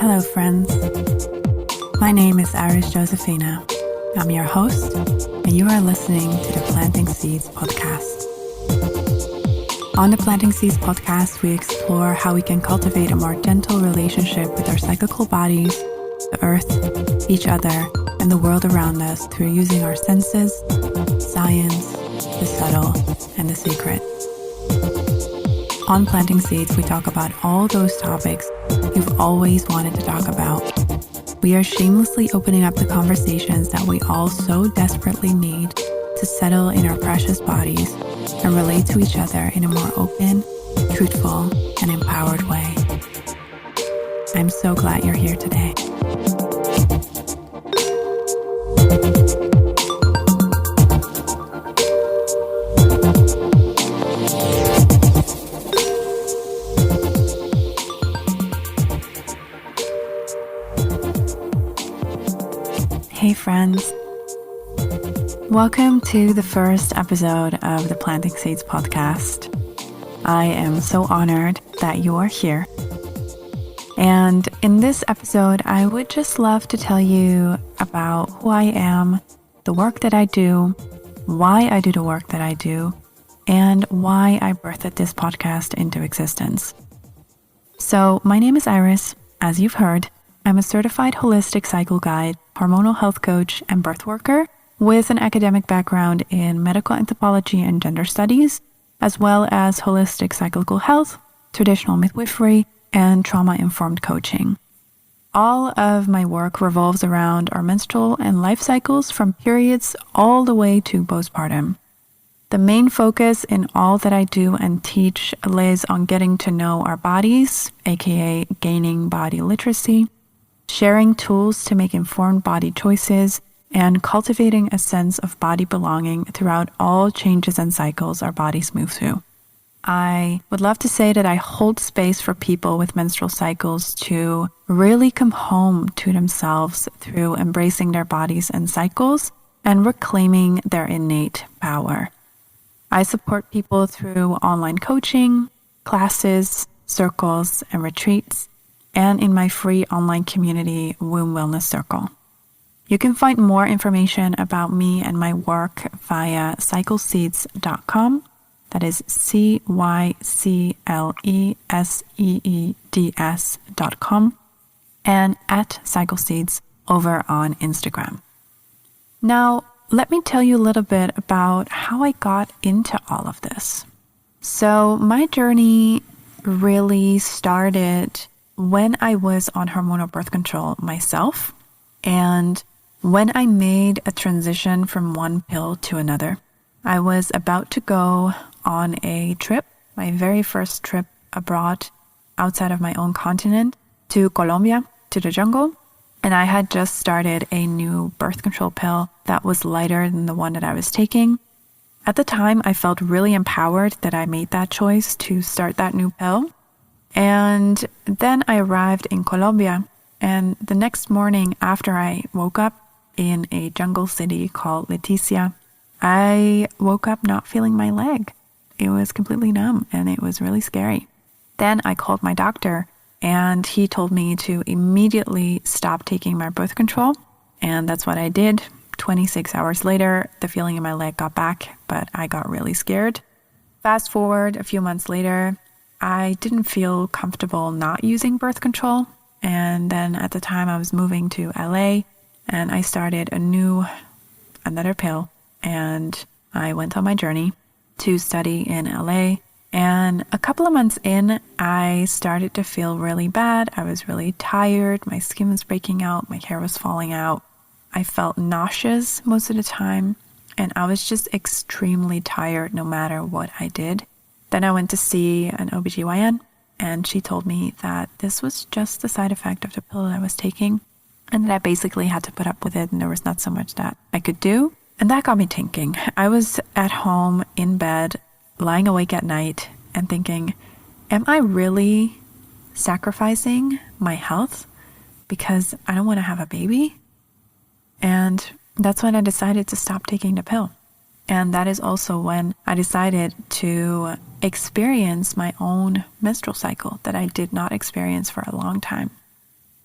Hello, friends. My name is Iris Josephina. I'm your host, and you are listening to the Planting Seeds podcast. On the Planting Seeds podcast, we explore how we can cultivate a more gentle relationship with our cyclical bodies, the earth, each other, and the world around us through using our senses, science, the subtle, and the secret. On Planting Seeds, we talk about all those topics you've always wanted to talk about. We are shamelessly opening up the conversations that we all so desperately need to settle in our precious bodies and relate to each other in a more open, truthful, and empowered way. I'm so glad you're here today. Hey friends, welcome to the first episode of the Planting Seeds podcast. I am so honored that you are here. And in this episode, I would just love to tell you about who I am, the work that I do, why I do the work that I do, and why I birthed this podcast into existence. So my name is Iris, as you've heard. I'm a certified holistic cycle guide, hormonal health coach, and birth worker with an academic background in medical anthropology and gender studies, as well as holistic cyclical health, traditional midwifery, and trauma-informed coaching. All of my work revolves around our menstrual and life cycles from periods all the way to postpartum. The main focus in all that I do and teach lays on getting to know our bodies, aka gaining body literacy, sharing tools to make informed body choices, and cultivating a sense of body belonging throughout all changes and cycles our bodies move through. I would love to say that I hold space for people with menstrual cycles to really come home to themselves through embracing their bodies and cycles and reclaiming their innate power. I support people through online coaching, classes, circles, and retreats, and in my free online community, Womb Wellness Circle. You can find more information about me and my work via cycleseeds.com. That is cycleseeds.com and at cycleseeds over on Instagram. Now, let me tell you a little bit about how I got into all of this. So my journey really started when I was on hormonal birth control myself, and when I made a transition from one pill to another. I was about to go on a trip, my very first trip abroad outside of my own continent, to Colombia, to the jungle, and I had just started a new birth control pill that was lighter than the one that I was taking. At the time, I felt really empowered that I made that choice to start that new pill. And then I arrived in Colombia, and the next morning after I woke up in a jungle city called Leticia, I woke up not feeling my leg. It was completely numb and it was really scary. Then I called my doctor and he told me to immediately stop taking my birth control, and that's what I did. 26 hours later, the feeling in my leg got back, but I got really scared. Fast forward a few months later, I didn't feel comfortable not using birth control. And then at the time I was moving to LA and I started another pill, and I went on my journey to study in LA. And a couple of months in, I started to feel really bad. I was really tired. My skin was breaking out. My hair was falling out. I felt nauseous most of the time. And I was just extremely tired no matter what I did. Then I went to see an OBGYN, and she told me that this was just a side effect of the pill that I was taking, and that I basically had to put up with it, and there was not so much that I could do. And that got me thinking. I was at home in bed, lying awake at night, and thinking, am I really sacrificing my health because I don't want to have a baby? And that's when I decided to stop taking the pill. And that is also when I decided to experience my own menstrual cycle that I did not experience for a long time.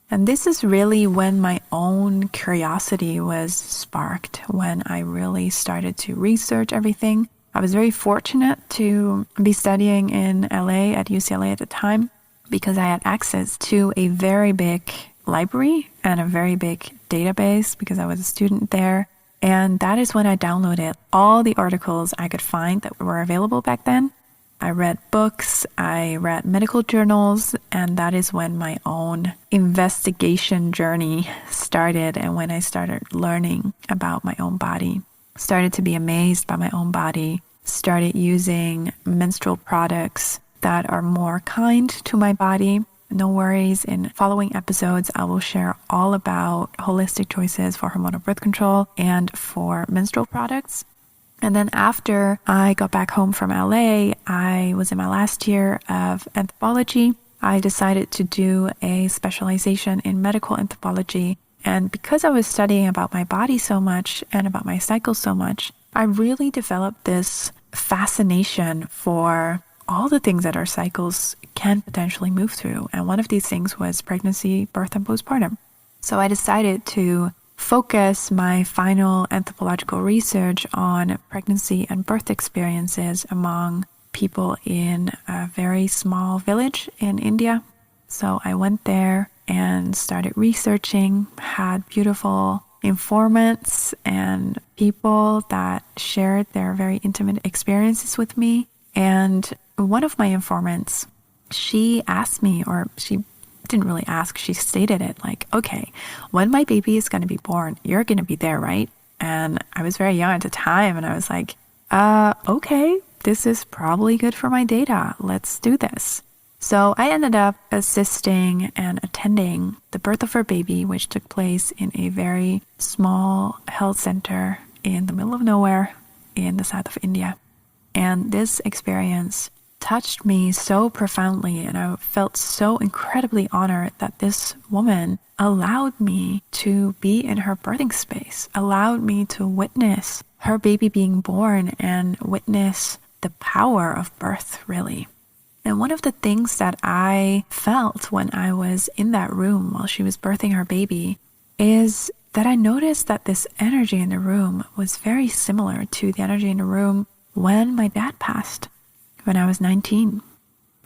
And this is really when my own curiosity was sparked, when I really started to research everything. I was very fortunate to be studying in LA at UCLA at the time because I had access to a very big library and a very big database because I was a student there. And that is when I downloaded all the articles I could find that were available back then. I read books, I read medical journals, and that is when my own investigation journey started and when I started learning about my own body, started to be amazed by my own body, started using menstrual products that are more kind to my body. No worries, in following episodes, I will share all about holistic choices for hormonal birth control and for menstrual products. And then after I got back home from LA, I was in my last year of anthropology. I decided to do a specialization in medical anthropology. And because I was studying about my body so much and about my cycle so much, I really developed this fascination for all the things that our cycles can potentially move through. And one of these things was pregnancy, birth, and postpartum. So I decided to focus my final anthropological research on pregnancy and birth experiences among people in a very small village in India. So I went there and started researching, had beautiful informants and people that shared their very intimate experiences with me. And one of my informants, she asked me, or she didn't really ask, she stated it like, okay, when my baby is going to be born, you're going to be there, right? And I was very young at the time and I was like, okay, this is probably good for my data. Let's do this. So I ended up assisting and attending the birth of her baby, which took place in a very small health center in the middle of nowhere in the south of India. And this experience touched me so profoundly, and I felt so incredibly honored that this woman allowed me to be in her birthing space, allowed me to witness her baby being born and witness the power of birth, really. And one of the things that I felt when I was in that room while she was birthing her baby is that I noticed that this energy in the room was very similar to the energy in the room when my dad passed when I was 19.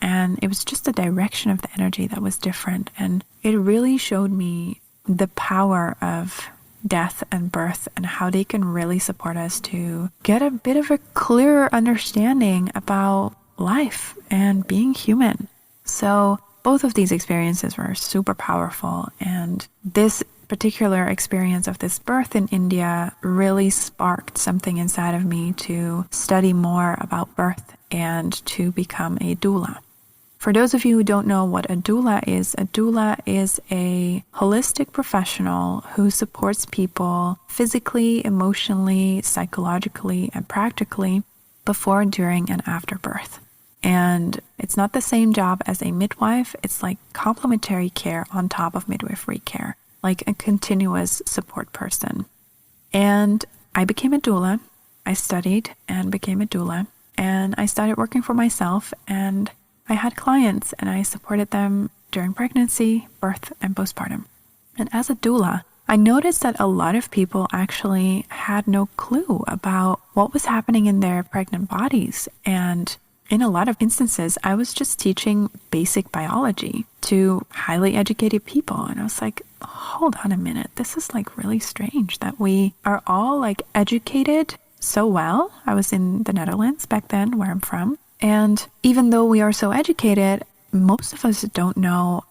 And it was just the direction of the energy that was different. And it really showed me the power of death and birth and how they can really support us to get a bit of a clearer understanding about life and being human. So both of these experiences were super powerful. And this particular experience of this birth in India really sparked something inside of me to study more about birth and to become a doula. For those of you who don't know what a doula is a holistic professional who supports people physically, emotionally, psychologically, and practically before, during, and after birth. And it's not the same job as a midwife. It's like complementary care on top of midwifery care, like a continuous support person. And I became a doula. I studied and became a doula. And I started working for myself, and I had clients and I supported them during pregnancy, birth, and postpartum. And as a doula, I noticed that a lot of people actually had no clue about what was happening in their pregnant bodies. And in a lot of instances, I was just teaching basic biology to highly educated people. And I was like, hold on a minute. This is like really strange that we are all like educated so well. I was in the Netherlands back then, where I'm from. And even though we are so educated, most of us don't know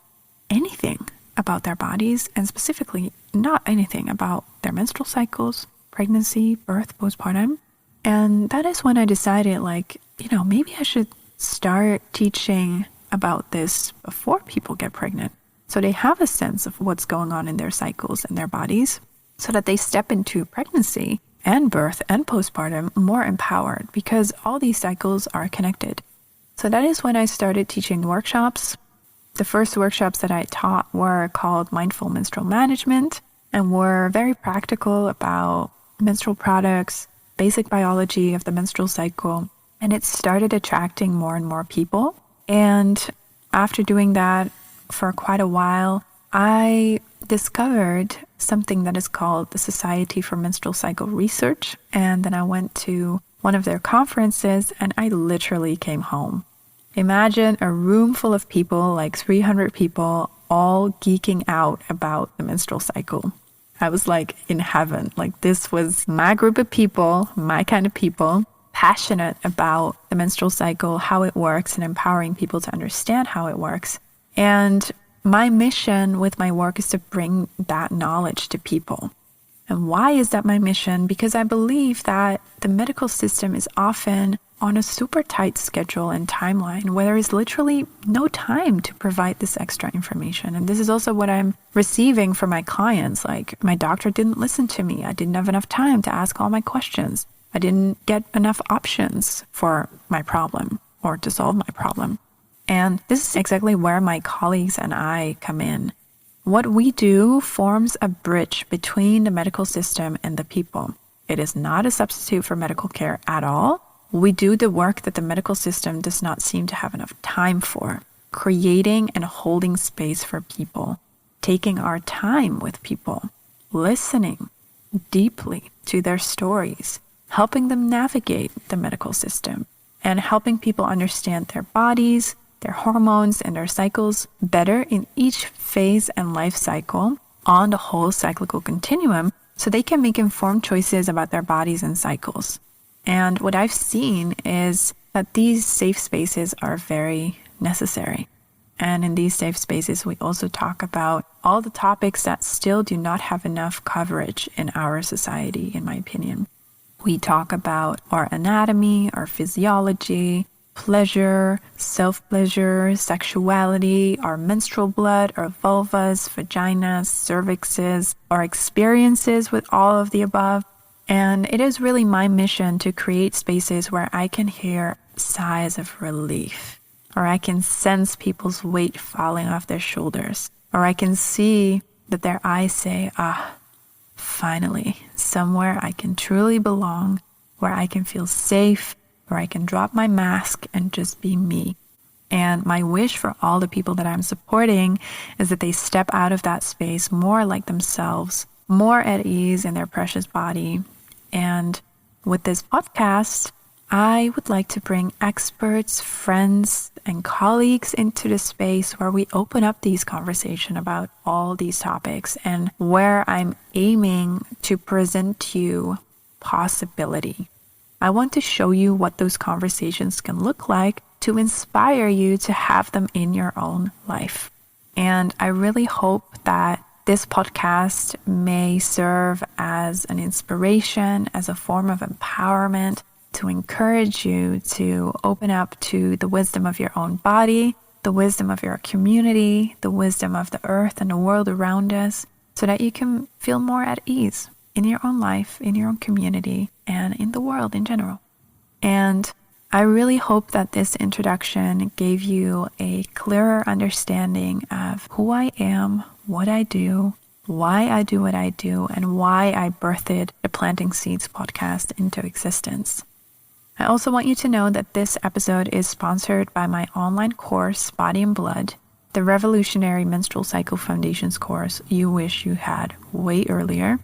anything about their bodies, and specifically not anything about their menstrual cycles, pregnancy, birth, postpartum. And that is when I decided, like, maybe I should start teaching about this before people get pregnant, so they have a sense of what's going on in their cycles and their bodies, so that they step into pregnancy and birth and postpartum more empowered, because all these cycles are connected. So that is when I started teaching workshops. The first workshops that I taught were called Mindful Menstrual Management and were very practical about menstrual products, basic biology of the menstrual cycle. And it started attracting more and more people. And after doing that for quite a while, I discovered something that is called the Society for Menstrual Cycle Research. And then I went to one of their conferences and I literally came home. Imagine a room full of people, like 300 people, all geeking out about the menstrual cycle. I was like in heaven. Like this was my group of people, my kind of people, passionate about the menstrual cycle, how it works, and empowering people to understand how it works. And my mission with my work is to bring that knowledge to people. And why is that my mission? Because I believe that the medical system is often on a super tight schedule and timeline where there is literally no time to provide this extra information. And this is also what I'm receiving from my clients. Like, my doctor didn't listen to me. I didn't have enough time to ask all my questions. I didn't get enough options for my problem or to solve my problem. And this is exactly where my colleagues and I come in. What we do forms a bridge between the medical system and the people. It is not a substitute for medical care at all. We do the work that the medical system does not seem to have enough time for, creating and holding space for people, taking our time with people, listening deeply to their stories, helping them navigate the medical system, and helping people understand their bodies, their hormones, and their cycles better in each phase and life cycle on the whole cyclical continuum so they can make informed choices about their bodies and cycles. And what I've seen is that these safe spaces are very necessary. And in these safe spaces, we also talk about all the topics that still do not have enough coverage in our society, in my opinion. We talk about our anatomy, our physiology, pleasure, self-pleasure, sexuality, our menstrual blood, our vulvas, vaginas, cervixes, our experiences with all of the above. And it is really my mission to create spaces where I can hear sighs of relief, or I can sense people's weight falling off their shoulders, or I can see that their eyes say, finally, somewhere I can truly belong, where I can feel safe, where I can drop my mask and just be me. And my wish for all the people that I'm supporting is that they step out of that space more like themselves, more at ease in their precious body. And with this podcast, I would like to bring experts, friends, and colleagues into the space where we open up these conversations about all these topics and where I'm aiming to present to you possibility. I want to show you what those conversations can look like to inspire you to have them in your own life. And I really hope that this podcast may serve as an inspiration, as a form of empowerment to encourage you to open up to the wisdom of your own body, the wisdom of your community, the wisdom of the earth and the world around us, so that you can feel more at ease in your own life, in your own community, and in the world in general. And I really hope that this introduction gave you a clearer understanding of who I am, what I do, why I do what I do, and why I birthed the Planting Seeds podcast into existence. I also want you to know that this episode is sponsored by my online course, Body and Blood, the Revolutionary Menstrual Cycle Foundations course you wish you had way earlier.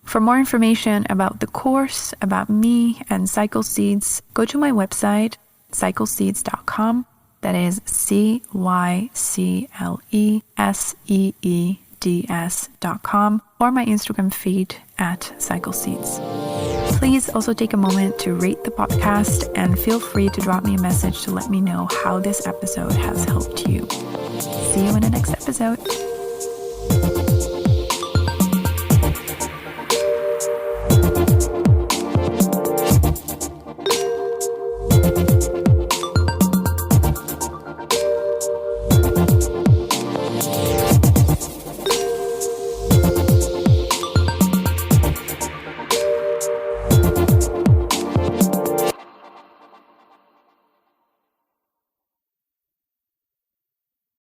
For more information about the course, about me, and Cycle Seeds, go to my website, cycleseeds.com. That is cycleseeds.com, or my Instagram feed at cycleseeds. Please also take a moment to rate the podcast and feel free to drop me a message to let me know how this episode has helped you. See you in the next episode.